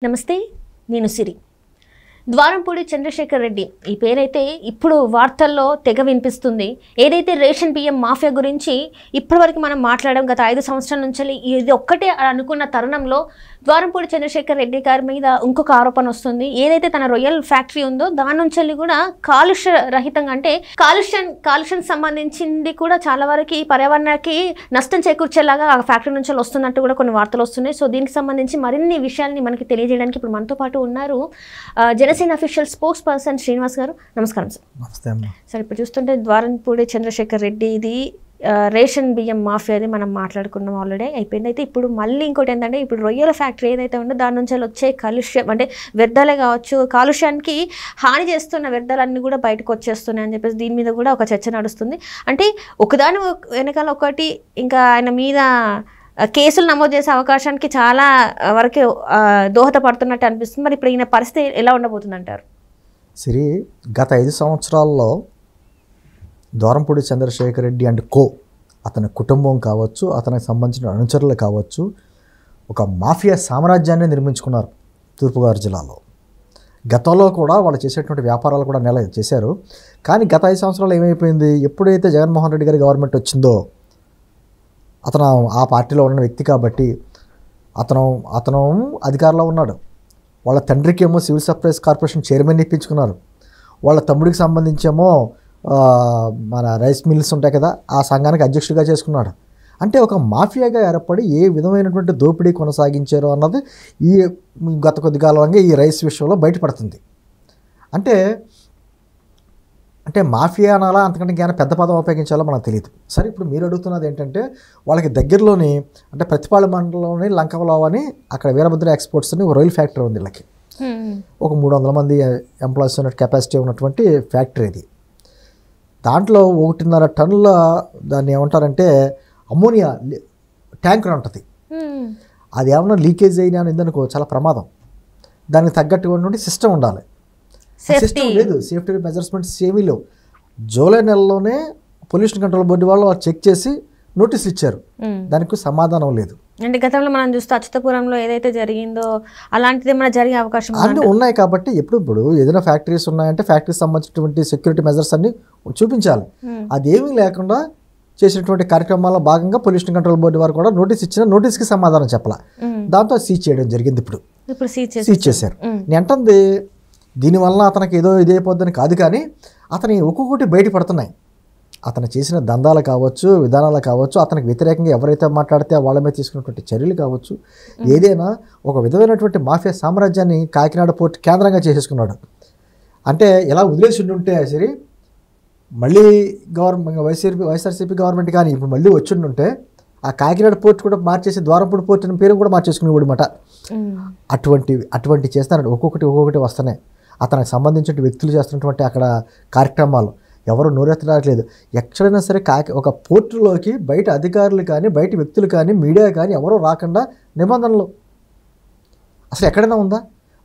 నమస్తే నేను సిరి ద్వారంపూడి చంద్రశేఖర్ రెడ్డి ఈ పేరైతే ఇప్పుడు వార్తల్లో తెగ వినిపిస్తుంది. ఏదైతే రేషన్ బియ్యం మాఫియా గురించి ఇప్పటివరకు మనం మాట్లాడడం గత 5 సంవత్సరాల నుంచి ఇది ఒక్కటే అనుకున్న తరుణంలో ద్వారంపూడి చంద్రశేఖర్ రెడ్డి గారి మీద ఇంకొక ఆరోపణ వస్తుంది. ఏదైతే తన రొయ్యల్ ఫ్యాక్టరీ ఉందో దాని నుంచి కూడా కాలుష్య రహితంగా అంటే కాలుష్యం సంబంధించింది కూడా చాలా వరకు పర్యావరణానికి నష్టం చేకూర్చేలాగా ఆ ఫ్యాక్టరీ నుంచి వస్తుందంటూ కూడా కొన్ని వార్తలు వస్తున్నాయి. సో దీనికి సంబంధించి మరిన్ని విషయాల్ని మనకి తెలియజేయడానికి ఇప్పుడు మనతో పాటు ఉన్నారు Janasena official spokes person Srinivas గారు. నమస్కారం సార్. నమస్తే అమ్మా. సార్ ఇప్పుడు చూస్తుంటే ద్వారంపూడి చంద్రశేఖర్ రెడ్డి ఇది రేషన్ బియ్యం మాఫియాది మనం మాట్లాడుకున్నాం, ఆల్రెడీ అయిపోయింది. అయితే ఇప్పుడు మళ్ళీ ఇంకోటి ఏంటంటే ఇప్పుడు రొయ్యల ఫ్యాక్టరీ ఏదైతే ఉందో దాని నుంచి వచ్చే కాలుష్యం అంటే వ్యర్థాలే కావచ్చు, కాలుష్యానికి హాని చేస్తున్న వ్యర్థాలన్నీ కూడా బయటకు వచ్చేస్తున్నాయి అని చెప్పేసి దీని మీద కూడా ఒక చర్చ నడుస్తుంది. అంటే ఒకదాని వెనకాల ఒకటి ఇంకా ఆయన మీద కేసులు నమోదు చేసే అవకాశానికి చాలా వరకు దోహదపడుతున్నట్టు అనిపిస్తుంది. మరి ఇప్పుడు ఈయన పరిస్థితి ఎలా ఉండబోతుంది అంటారు? సిరి, గత 5 సంవత్సరాల్లో ద్వారంపూడి చంద్రశేఖర్ రెడ్డి అండ్ కో అతని కుటుంబం కావచ్చు, అతనికి సంబంధించిన అనుచరులు కావచ్చు, ఒక మాఫియా సామ్రాజ్యాన్ని నిర్మించుకున్నారు తూర్పుగోదావరి జిల్లాలో. గతంలో కూడా వాళ్ళు చేసేటువంటి వ్యాపారాలు కూడా నెల చేశారు. కానీ గత 5 సంవత్సరాలు ఏమైపోయింది, ఎప్పుడైతే జగన్మోహన్ రెడ్డి గారి గవర్నమెంట్ వచ్చిందో అతను ఆ పార్టీలో ఉన్న వ్యక్తి కాబట్టి అతను అధికారంలో ఉన్నాడు. వాళ్ళ తండ్రికి ఏమో సివిల్ సప్లైస్ కార్పొరేషన్ చైర్మన్ ఇప్పించుకున్నారు. వాళ్ళ తమ్ముడికి సంబంధించేమో మన రైస్ మిల్స్ ఉంటాయి కదా, ఆ సంఘానికి అధ్యక్షుడిగా చేసుకున్నాడు. అంటే ఒక మాఫియాగా ఏర్పడి ఏ విధమైనటువంటి దోపిడీ కొనసాగించారో అన్నది ఈ గత కొద్ది కాలంగా ఈ రైస్ విషయంలో బయటపడుతుంది. అంటే మాఫియా అనాలా, అంతకంటే ఇంకేమైనా పెద్ద పదం ఉపయోగించాలో మనకు తెలియదు. సరే, ఇప్పుడు మీరు అడుగుతున్నది ఏంటంటే వాళ్ళకి దగ్గరలోని అంటే ప్రతిపాడు మండలంలోని లంకవలో అని అక్కడ వీరభద్ర ఎక్స్పోర్ట్స్ అని ఒక రొయ్యల్ ఫ్యాక్టరీ ఉంది. వీళ్ళకి ఒక 300 మంది ఎంప్లాయీస్ ఉన్న కెపాసిటీ ఉన్నటువంటి ఫ్యాక్టరీ ఇది. దాంట్లో 1.5 టన్నుల దాన్ని ఏమంటారంటే అమ్మోనియా ట్యాంకర్ ఉంటుంది. అది ఏమన్నా లీకేజ్ అయినా ఉందనుకో చాలా ప్రమాదం. దానికి తగ్గట్టుగా సిస్టమ్ ఉండాలి. సిస్టమ్ లేదు, సేఫ్టీ మెజర్మెంట్స్ ఏమీ లేవు. జూలై నెలలోనే పొల్యూషన్ కంట్రోల్ బోర్డు వాళ్ళు చెక్ చేసి నోటీసులు ఇచ్చారు, దానికి సమాధానం లేదు. అంటే గతంలో మనం చూస్తే అచ్యుతపురంలో ఏదైతే జరిగిందో అలాంటిది ఏమైనా జరిగే అవకాశం అన్నీ ఉన్నాయి. కాబట్టి ఇప్పుడు ఏదైనా ఫ్యాక్టరీస్ ఉన్నాయంటే ఫ్యాక్టరీకి సంబంధించినటువంటి సెక్యూరిటీ మెజర్స్ అన్ని చూపించాలి. అదేమీ లేకుండా చేసినటువంటి కార్యక్రమాల్లో భాగంగా పొల్యూషన్ కంట్రోల్ బోర్డు వారు కూడా నోటీస్ ఇచ్చిన నోటీస్కి సమాధానం చెప్పాల. దాంతో సీజ్ చేయడం జరిగింది. ఇప్పుడు సీజ్ చేశారు. నేను అంటుంది దీనివల్ల అతనికి ఏదో ఇదైపోద్దని కాదు, కానీ అతని ఒక్కొక్కటి బయటపడుతున్నాయి. అతను చేసిన దందాలు కావచ్చు, విధానాలు కావచ్చు, అతనికి వ్యతిరేకంగా ఎవరైతే మాట్లాడితే వాళ్ళ మీద తీసుకున్నటువంటి చర్యలు కావచ్చు, ఏదైనా ఒక విధమైనటువంటి మాఫియా సామ్రాజ్యాన్ని కాకినాడ పోర్ట్ కేంద్రంగా చేసేసుకున్నాడు. అంటే ఎలా వదిలేసి ఉంటే సరే మళ్ళీ వైఎస్ఆర్సీపీ గవర్నమెంట్ కానీ ఇప్పుడు మళ్ళీ వచ్చి ఉంటే ఆ కాకినాడ పోర్ట్ కూడా మార్చేసి ద్వారంపూడి పోర్ట్ అని పేరు కూడా మార్చేసుకునేవాడు మాట. అటువంటి చేస్తున్నాడు. ఒక్కొక్కటి వస్తున్నాయి. అతనికి సంబంధించిన వ్యక్తులు చేస్తున్నటువంటి అక్కడ కార్యక్రమాలు ఎవరు నోరెత్తడానికి. ఎక్కడైనా సరే ఒక పోర్టులోకి బయట అధికారులు కానీ బయట వ్యక్తులు కానీ మీడియా కానీ ఎవరో రాకుండా నిబంధనలు అసలు ఎక్కడైనా ఉందా?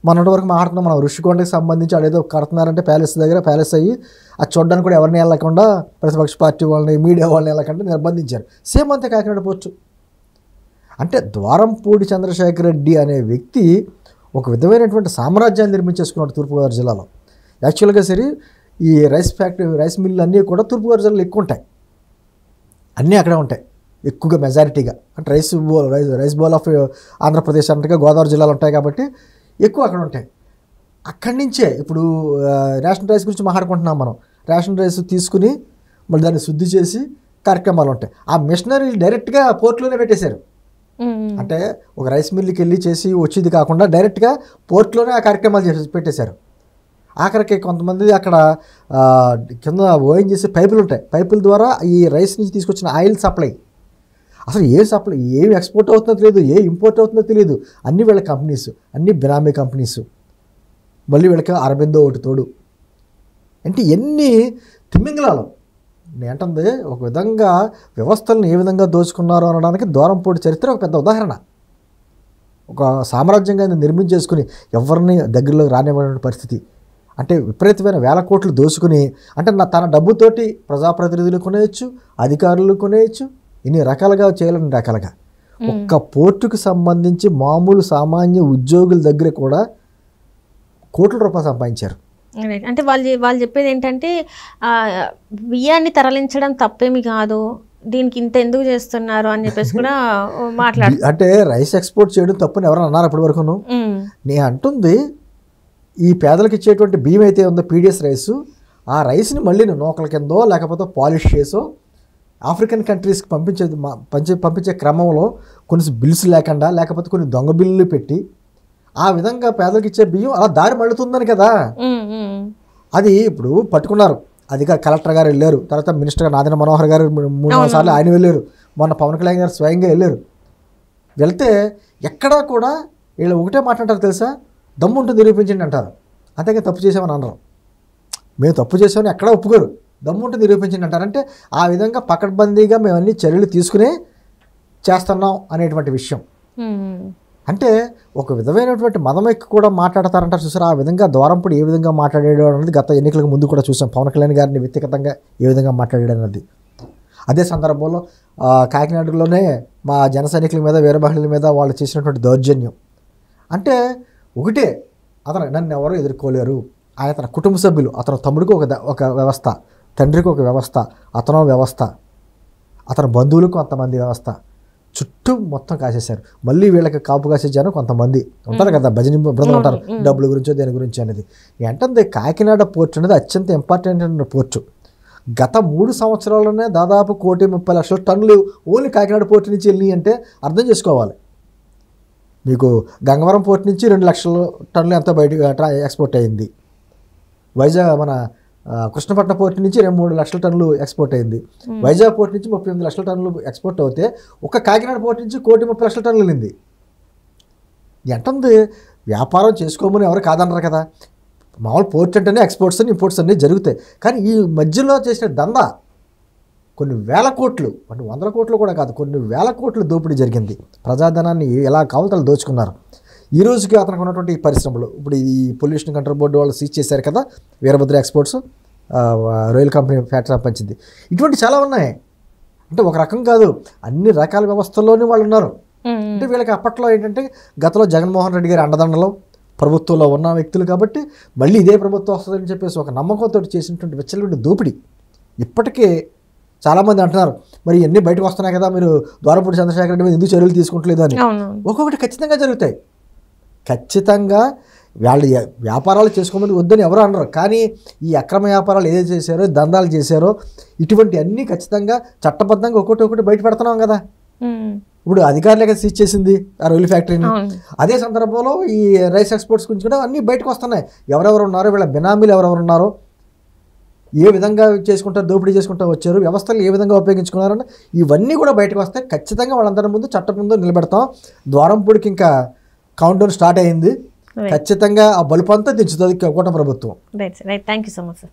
మొన్నటి వరకు మాట్లాడుతున్నాం మనం ఋషికొండకి సంబంధించి అదేదో కడుతున్నారంటే ప్యాలెస్ దగ్గర ప్యాలెస్ అయ్యి అది చూడడానికి కూడా ఎవరిని వెళ్ళకుండా ప్రతిపక్ష పార్టీ వాళ్ళని మీడియా వాళ్ళని వెళ్ళకుండా నిర్బంధించారు. సేమ్ అంతే కాకినాడ పోర్టు. అంటే ద్వారంపూడి చంద్రశేఖర్ రెడ్డి అనే వ్యక్తి ఒక విధమైనటువంటి సామ్రాజ్యాన్ని నిర్మించేసుకున్నాడు తూర్పుగోదావరి జిల్లాలో. యాక్చువల్గా సరే ఈ రైస్ మిల్లు అన్నీ కూడా తూర్పుగోదావరి జిల్లాలో ఎక్కువ ఉంటాయి. అన్నీ అక్కడే ఉంటాయి ఎక్కువగా మెజారిటీగా. అంటే రైస్ బౌల్ ఆఫ్ ఆంధ్రప్రదేశ్ అన్నట్టుగా గోదావరి జిల్లాలో ఉంటాయి కాబట్టి ఎక్కువ అక్కడ ఉంటాయి. అక్కడి నుంచే ఇప్పుడు రేషన్ రైస్ గురించి మాట్లాడుకుంటున్నాం మనం. రేషన్ రైస్ తీసుకుని మళ్ళీ దాన్ని శుద్ధి చేసి కార్యక్రమాలు ఉంటాయి. ఆ మిషనరీలు డైరెక్ట్గా పోర్ట్లోనే పెట్టేశారు. అంటే ఒక రైస్ మిల్లుకి వెళ్ళి చేసి వచ్చేది కాకుండా డైరెక్ట్గా పోర్ట్లోనే ఆ కార్యక్రమాలు పెట్టేశారు. ఆఖరికి కొంతమంది అక్కడ కింద ఓఎన్ చేసే పైపులు ఉంటాయి. పైపుల ద్వారా ఈ రైస్ నుంచి తీసుకొచ్చిన ఆయిల్ సప్లై, అసలు ఏం ఎక్స్పోర్ట్ అవుతుందో తెలియదు, ఏ ఇంపోర్ట్ అవుతుందో తెలియదు. అన్ని వీళ్ళ కంపెనీస్, అన్ని బినామీ కంపెనీస్. మళ్ళీ వీళ్ళకి అరబిందో ఒకటి తోడు. అంటే ఎన్ని తిమ్మింగళాలు. నేంటుంది ఒక విధంగా వ్యవస్థలను ఏ విధంగా దోచుకున్నారో అనడానికి ద్వారంపూడి చరిత్ర ఒక పెద్ద ఉదాహరణ. ఒక సామ్రాజ్యంగా నిర్మించేసుకుని ఎవరిని దగ్గరలో రానివ్వని పరిస్థితి. అంటే విపరీతమైన 1000 కోట్లు దోచుకుని అంటే తన డబ్బుతోటి ప్రజాప్రతినిధులు కొనేయచ్చు, అధికారులు కొనేయచ్చు, ఇన్ని రకాలుగా చేయాలని రకాలుగా ఒక్క పోర్టుకు సంబంధించి మామూలు సామాన్య ఉద్యోగుల దగ్గర కూడా కోట్ల రూపాయలు సంపాదించారు. అంటే వాళ్ళు చెప్పేది ఏంటంటే బియ్యాన్ని తరలించడం తప్పేమి కాదు, దీనికి ఇంత ఎందుకు చేస్తున్నారు అని చెప్పేసి కూడా మాట్లాడు. అంటే రైస్ ఎక్స్పోర్ట్ చేయడం తప్పని ఎవరైనా అన్నారు అప్పటి వరకును? నేను అంటుంది ఈ పేదలకు ఇచ్చేటువంటి బియ్యం అయితే ఉందో పీడిఎస్ రైసు, ఆ రైస్ని మళ్ళీ నూకల కిందో లేకపోతే పాలిష్ చేసో ఆఫ్రికన్ కంట్రీస్కి పంపించే క్రమంలో కొన్ని బిల్స్ లేకుండా లేకపోతే కొన్ని దొంగ బిల్లులు పెట్టి ఆ విధంగా పేదలకు ఇచ్చే బియ్యం అలా దారి మళ్ళుతుందని కదా. అది ఇప్పుడు పట్టుకున్నారు, అదిగా కలెక్టర్ గారు వెళ్ళారు, తర్వాత మినిస్టర్ గారు నాదెండ్ల మనోహర్ గారు 3-4 సార్లు ఆయన వెళ్ళారు, మొన్న పవన్ కళ్యాణ్ గారు స్వయంగా వెళ్ళారు. వెళ్తే ఎక్కడా కూడా వీళ్ళు ఒకటే మాట్లాడతారు తెలుసా, దమ్ము ఉంటుంది నిరూపించండి అంటారు, అంతేగా తప్పు చేసామని అనరు. మేము తప్పు చేసామని ఎక్కడా ఒప్పుకోరు, దమ్ము ఉంటుంది నిరూపించండి అంటారంటే ఆ విధంగా పకడ్బందీగా మేము అన్ని చర్యలు తీసుకునే చేస్తున్నాం అనేటువంటి విషయం. అంటే ఒక విధమైనటువంటి మదమెక్కి కూడా మాట్లాడతారంటారు చూసారు. ఆ విధంగా ద్వారంపూడి ఏ విధంగా మాట్లాడాడు అనేది గత ఎన్నికలకు ముందు కూడా చూసాం. పవన్ కళ్యాణ్ గారిని వ్యక్తిగతంగా ఏ విధంగా మాట్లాడాడు అన్నది. అదే సందర్భంలో కాకినాడలోనే మా జన సైనికుల మీద వీర మహిళల మీద వాళ్ళు చేసినటువంటి దౌర్జన్యం అంటే ఒకటే, అతను నన్ను ఎవరో ఎదుర్కోలేరు, ఆయన కుటుంబ సభ్యులు, అతను తమ్ముడికి ఒక వ్యవస్థ, తండ్రికి ఒక వ్యవస్థ, అతను వ్యవస్థ, అతని బంధువులకు కొంతమంది వ్యవస్థ, చుట్టూ మొత్తం కాసేశారు. మళ్ళీ వీళ్ళకి కాపు కాసే జనం కొంతమంది ఉంటారు కదా, భజన బృందం ఉంటారు, డబ్బుల గురించో దేని గురించి అనేది. ఏంటంటే కాకినాడ పోర్టు అనేది అత్యంత ఇంపార్టెంట్ అయిన పోర్టు. గత 3 సంవత్సరాల్లోనే దాదాపు 1,30,00,000 టన్నులు ఓన్లీ కాకినాడ పోర్టు నుంచి వెళ్ళి అంటే అర్థం చేసుకోవాలి. మీకు గంగవరం పోర్టు నుంచి 2 లక్షల టన్నులు ఎంత బయటకు ఎక్స్పోర్ట్ అయింది. వైజాగ్ మన కృష్ణపట్నం పోర్టు నుంచి 2-3 లక్షల టన్నులు ఎక్స్పోర్ట్ అయింది. వైజాగ్ పోర్టు నుంచి 38 లక్షల టన్నులు ఎక్స్పోర్ట్ అవుతే ఒక కాకినాడ పోర్టు నుంచి 1,30,00,000 టన్నులు వెళ్ళింది. ఎంటుంది వ్యాపారం చేసుకోమని ఎవరు కాదన్నారు కదా. మామూలు పోర్ట్ అంటేనే ఎక్స్పోర్ట్స్ అని ఇంపోర్ట్స్ అన్నీ జరుగుతాయి. కానీ ఈ మధ్యలో చేసిన దందా కొన్ని వేల కోట్లు, అంటే 100 కోట్లు కూడా కాదు, కొన్ని వేల కోట్లు దోపిడీ జరిగింది. ప్రజాధనాన్ని ఎలా కావాలో దోచుకున్నారు. ఈ రోజుకి అతనికి ఉన్నటువంటి పరిశ్రమలు ఇప్పుడు ఈ పొల్యూషన్ కంట్రోల్ బోర్డు వాళ్ళు సీజ్ చేశారు కదా, వీరభద్ర ఎక్స్పోర్ట్స్, రొయ్యల్ కంపెనీ ఫ్యాక్టరీ పంచింది. ఇటువంటి చాలా ఉన్నాయి. అంటే ఒక రకం కాదు, అన్ని రకాల వ్యవస్థల్లోనే వాళ్ళు ఉన్నారు. అంటే వీళ్ళకి అప్పట్లో ఏంటంటే గతంలో జగన్మోహన్ రెడ్డి గారి అండదండలో ప్రభుత్వంలో ఉన్న వ్యక్తులు కాబట్టి మళ్ళీ ఇదే ప్రభుత్వం వస్తుందని చెప్పేసి ఒక నమ్మకంతో చేసినటువంటి విచ్చలవిడి దోపిడీ ఇప్పటికే చాలామంది అంటున్నారు, మరి ఇవన్నీ బయటకు వస్తున్నాయి కదా, మీరు ద్వారంపూడి చంద్రశేఖర్ రెడ్డి మీద ఎందుకు చర్యలు తీసుకుంటలేదు అని. ఒక్కొక్కటి ఖచ్చితంగా జరుగుతాయి. ఖచ్చితంగా వాళ్ళు వ్యాపారాలు చేసుకోమని వద్దని ఎవరు అనరు. కానీ ఈ అక్రమ వ్యాపారాలు ఏదైతే చేశారో, దందాలు చేశారో, ఇటువంటి అన్నీ ఖచ్చితంగా చట్టబద్ధంగా ఒకటి బయట పెడుతున్నాం కదా. ఇప్పుడు అధికారులే సీజ్ చేసింది ఆ రొయ్యల ఫ్యాక్టరీని. అదే సందర్భంలో ఈ రైస్ ఎక్స్పోర్ట్స్ గురించి కూడా అన్నీ బయటకు వస్తున్నాయి. ఎవరెవరు ఉన్నారో, వీళ్ళ బినామీలు ఎవరెవరు ఉన్నారో, ఏ విధంగా చేసుకుంటారు, దోపిడీ చేసుకుంటూ వచ్చారు, వ్యవస్థలు ఏ విధంగా ఉపయోగించుకున్నారని ఇవన్నీ కూడా బయటకు వస్తాయి. ఖచ్చితంగా వాళ్ళందరి ముందు చట్టం ముందు నిలబెడతాం. ద్వారంపూడికి ఇంకా కౌంటౌన్ స్టార్ట్ అయింది. ఖచ్చితంగా ఆ బలుపు అంతా దించుతుంది కూటమి ప్రభుత్వం. Right, thank you so much sir.